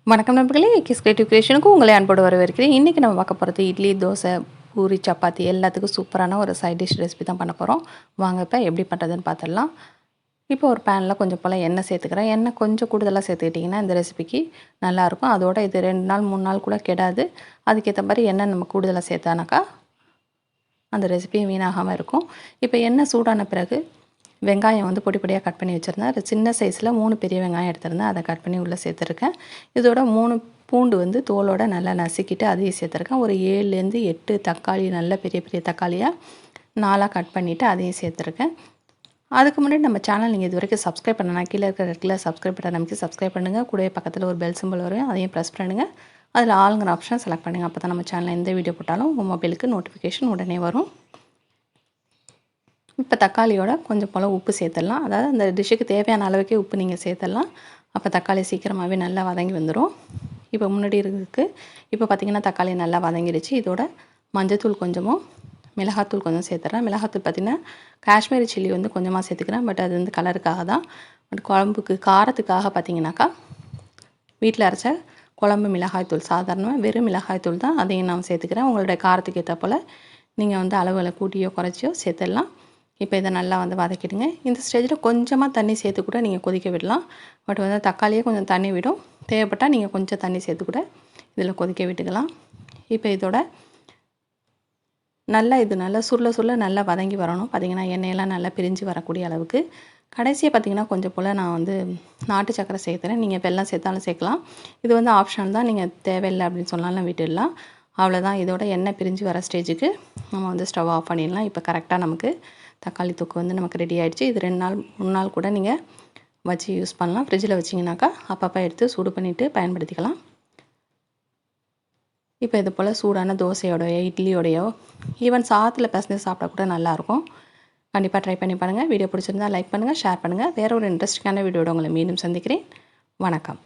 வணக்கம் நண்பர்களே, kiss creative கிரியேஷனுக்கு உங்களை அன்போடு வரவேற்கிறேன். இன்றைக்கி நம்ம பார்க்க போகிறது இட்லி, தோசை, பூரி, சப்பாத்தி எல்லாத்துக்கும் சூப்பரான ஒரு சைட் டிஷ் ரெசிபி தான் பண்ண போகிறோம். வாங்க இப்போ எப்படி பண்ணுறதுன்னு பார்த்துடலாம். இப்போ ஒரு பேனில் கொஞ்சம் போல் எண்ணெய் சேர்த்துக்கிறேன். எண்ணெய் கொஞ்சம் கூடுதலாக சேர்த்துக்கிட்டிங்கன்னா இந்த ரெசிபிக்கு நல்லாயிருக்கும். அதோட இது 2 நாள் 3 நாள் கூட கெடாது. அதுக்கேற்ற மாதிரி எண்ணெய் நம்ம கூடுதலாக சேர்த்தானாக்கா அந்த ரெசிபியும் வீணாகாமல் இருக்கும். இப்போ எண்ணெய் சூடான பிறகு வெங்காயம் வந்து பொடி பொடியாக கட் பண்ணி வச்சுருந்தேன். அது சின்ன சைஸில் 3 பெரிய வெங்காயம் எடுத்திருந்தேன். அதை கட் பண்ணி உள்ளே சேர்த்துருக்கேன். இதோட 3 பூண்டு வந்து தோலோடு நல்லா நசுக்கிட்டு அதையும் சேர்த்துருக்கேன். ஒரு 7லேருந்து 8 தக்காளி, நல்ல பெரிய பெரிய தக்காளியாக 4ஆக கட் பண்ணிவிட்டு அதையும் சேர்த்துருக்கேன். அதுக்கு முன்னாடி நம்ம சேனல் நீங்கள் இது வரைக்கும் சப்ஸ்கிரைப் பண்ணலாம், கீழே இருக்கிற ரெட்டில் சப்ஸ்கிரைப் பட்டன் நமக்கு சப்ஸ்கிரைப் பண்ணுங்கள். கூடவே பக்கத்தில் ஒரு பெல் சிம்பிள் வரும், அதையும் ப்ரெஸ் பண்ணுங்கள். அதில் ஆளுங்கிற ஆப்ஷன் செலக்ட் பண்ணுங்கள். அப்போ தான் நம்ம சேனலில் எந்த வீடியோ போட்டாலும் உங்கள் மொபைலுக்கு நோட்டிஃபிகேஷன் உடனே வரும். இப்போ தக்காளியோட கொஞ்சம் போல் உப்பு சேர்த்துடலாம். அதாவது அந்த டிஷ்ஷுக்கு தேவையான அளவுக்கே உப்பு நீங்கள் சேர்த்துடலாம். அப்போ தக்காளி சீக்கிரமாகவே நல்லா வதங்கி வந்துடும். இப்போ முன்னாடி இருக்குது. இப்போ பார்த்திங்கன்னா தக்காளி நல்லா வதங்கிடுச்சு. இதோட மஞ்சத்தூள் கொஞ்சமும் மிளகாத்தூள் கொஞ்சம் சேர்த்துறேன். மிளகாத்தூள் பார்த்திங்கன்னா காஷ்மீரி சில்லி வந்து கொஞ்சமாக சேர்த்துக்கிறேன். பட் அது வந்து கலருக்காக தான். பட் குழம்புக்கு காரத்துக்காக பார்த்திங்கனாக்கா வீட்டில் அரைச்ச குழம்பு மிளகாய்த்தூள், சாதாரணமாக வெறும் மிளகாய்த்தூள் தான், அதையும் நான் சேர்த்துக்கிறேன். உங்களுடைய காரத்துக்கு ஏற்ற போல் நீங்கள் வந்து அளவுகளை கூட்டியோ குறைச்சியோ சேர்த்துடலாம். இப்போ இதை நல்லா வந்து வதக்கிடுங்க. இந்த ஸ்டேஜில் கொஞ்சமாக தண்ணி சேர்த்து கூட நீங்கள் கொதிக்க விடலாம். பட் வந்து தக்காளியே கொஞ்சம் தண்ணி விடும். தேவைப்பட்டால் நீங்கள் கொஞ்சம் தண்ணி சேர்த்து கூட இதில் கொதிக்க விட்டுக்கலாம். இப்போ இதோட நல்லா சுருள நல்லா வதங்கி வரணும். பார்த்திங்கன்னா எண்ணெயெல்லாம் நல்லா பிரிஞ்சு வரக்கூடிய அளவுக்கு. கடைசியாக பார்த்திங்கன்னா கொஞ்சம் போல் நான் வந்து நாட்டு சக்கரை சேர்த்துறேன். நீங்கள் வெல்லம் சேர்த்தாலும் சேர்க்கலாம். இது வந்து ஆப்ஷன் தான், நீங்கள் தேவையில்லை அப்படின்னு சொன்னாலும் விட்டுடலாம். அவ்வளோதான். இதோட எண்ணெய் பிரிஞ்சு வர ஸ்டேஜுக்கு நம்ம வந்து ஸ்டவ் ஆஃப் பண்ணிடலாம். இப்போ கரெக்டாக நமக்கு தக்காளி தொக்கு வந்து நமக்கு ரெடி ஆகிடுச்சு. இது 2 நாள் 3 நாள் கூட நீங்கள் வச்சு யூஸ் பண்ணலாம். ஃப்ரிட்ஜில் வச்சிங்கனாக்கா அப்பப்போ எடுத்து சூடு பண்ணிவிட்டு பயன்படுத்திக்கலாம். இப்போ இது போல் சூடான தோசையோடையோ இட்லியோடையோ ஈவன் சாதத்தில் பிசைஞ்சு சாப்பிட்டா கூட நல்லாயிருக்கும். கண்டிப்பாக ட்ரை பண்ணி பாருங்கள். வீடியோ பிடிச்சிருந்தால் லைக் பண்ணுங்கள், ஷேர் பண்ணுங்கள். வேறு ஒரு இன்ட்ரெஸ்டிங்கான வீடியோட உங்களை மீண்டும் சந்திக்கிறேன். வணக்கம்.